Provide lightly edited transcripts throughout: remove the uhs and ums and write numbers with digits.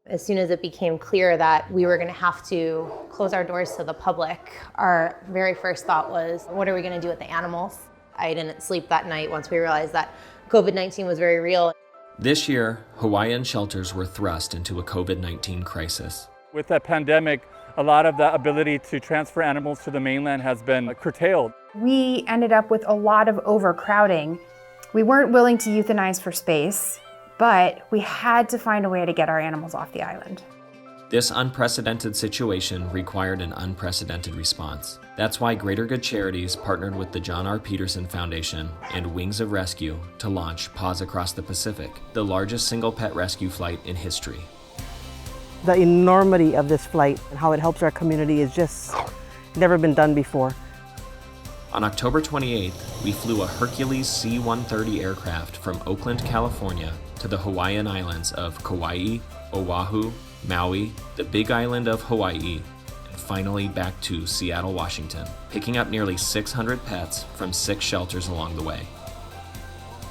As soon as it became clear that we were going to have to close our doors to the public, our very first thought was, what are we going to do with the animals? I didn't sleep that night once we realized that COVID-19 was very real. This year, Hawaiian shelters were thrust into a COVID-19 crisis. With the pandemic, a lot of the ability to transfer animals to the mainland has been curtailed. We ended up with a lot of overcrowding. We weren't willing to euthanize for space, but we had to find a way to get our animals off the island. This unprecedented situation required an unprecedented response. That's why Greater Good Charities partnered with the John R. Peterson Foundation and Wings of Rescue to launch Paws Across the Pacific, the largest single pet rescue flight in history. The enormity of this flight and how it helps our community is just never been done before. On October 28th, we flew a Hercules C-130 aircraft from Oakland, California to the Hawaiian islands of Kauai, Oahu, Maui, the Big Island of Hawaii, and finally back to Seattle, Washington, picking up nearly 600 pets from 6 shelters along the way.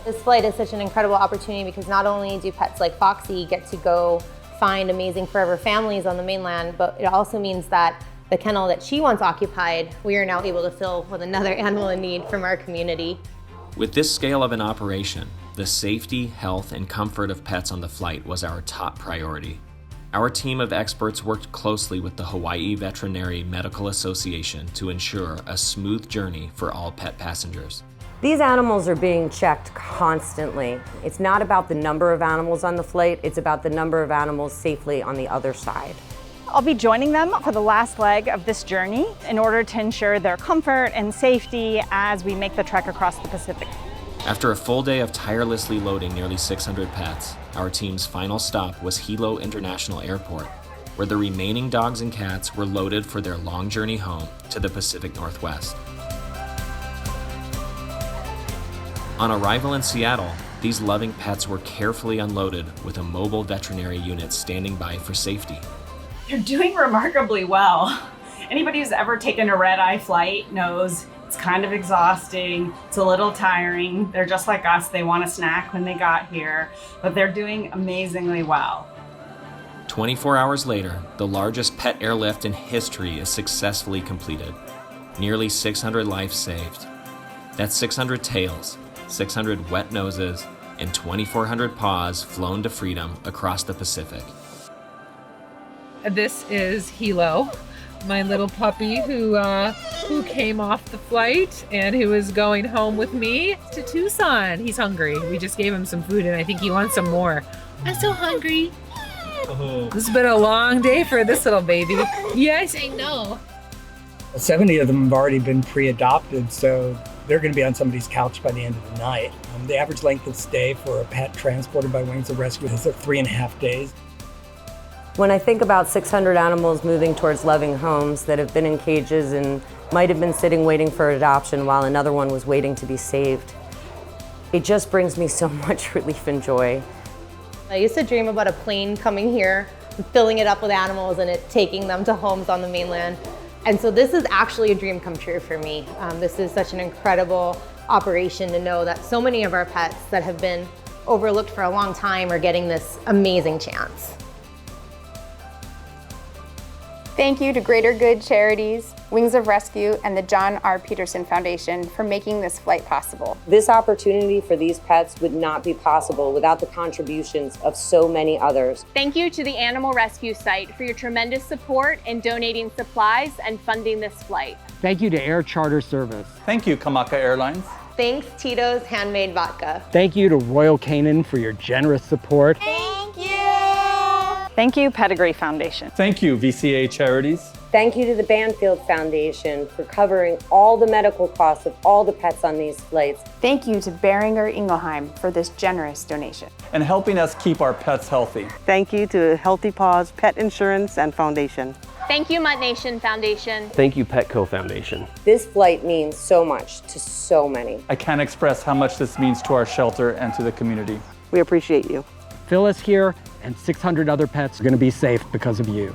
This flight is such an incredible opportunity because not only do pets like Foxy get to go find amazing forever families on the mainland, but it also means that the kennel that she once occupied, we are now able to fill with another animal in need from our community. With this scale of an operation, the safety, health, and comfort of pets on the flight was our top priority. Our team of experts worked closely with the Hawaii Veterinary Medical Association to ensure a smooth journey for all pet passengers. These animals are being checked constantly. It's not about the number of animals on the flight, it's about the number of animals safely on the other side. I'll be joining them for the last leg of this journey in order to ensure their comfort and safety as we make the trek across the Pacific. After a full day of tirelessly loading nearly 600 pets, our team's final stop was Hilo International Airport, where the remaining dogs and cats were loaded for their long journey home to the Pacific Northwest. On arrival in Seattle, these loving pets were carefully unloaded with a mobile veterinary unit standing by for safety. They're doing remarkably well. Anybody who's ever taken a red-eye flight knows it's kind of exhausting, it's a little tiring. They're just like us, they want a snack when they got here, but they're doing amazingly well. 24 hours later, the largest pet airlift in history is successfully completed. Nearly 600 lives saved. That's 600 tails, 600 wet noses, and 2,400 paws flown to freedom across the Pacific. This is Hilo, my little puppy who came off the flight and who is going home with me to Tucson. He's hungry. We just gave him some food and I think he wants some more. I'm so hungry. This has been a long day for this little baby. Yes, I know. 70 of them have already been pre-adopted, so they're going to be on somebody's couch by the end of the night. The average length of stay for a pet transported by Wings of Rescue is 3.5 days. When I think about 600 animals moving towards loving homes that have been in cages and might have been sitting waiting for adoption while another one was waiting to be saved, it just brings me so much relief and joy. I used to dream about a plane coming here, filling it up with animals and it taking them to homes on the mainland. And so this is actually a dream come true for me. This is such an incredible operation to know that so many of our pets that have been overlooked for a long time are getting this amazing chance. Thank you to Greater Good Charities, Wings of Rescue, and the John R. Peterson Foundation for making this flight possible. This opportunity for these pets would not be possible without the contributions of so many others. Thank you to the Animal Rescue Site for your tremendous support in donating supplies and funding this flight. Thank you to Air Charter Service. Thank you, Kamaka Airlines. Thanks, Tito's Handmade Vodka. Thank you to Royal Canin for your generous support. Thank you! Thank you, PEDIGREE Foundation. Thank you, VCA Charities. Thank you to the Banfield Foundation for covering all the medical costs of all the pets on these flights. Thank you to Beringer Ingelheim for this generous donation. And helping us keep our pets healthy. Thank you to Healthy Paws Pet Insurance and Foundation. Thank you, MuttNation Foundation. Thank you, Petco Foundation. This flight means so much to so many. I can't express how much this means to our shelter and to the community. We appreciate you. Phyllis here and 600 other pets are going to be safe because of you.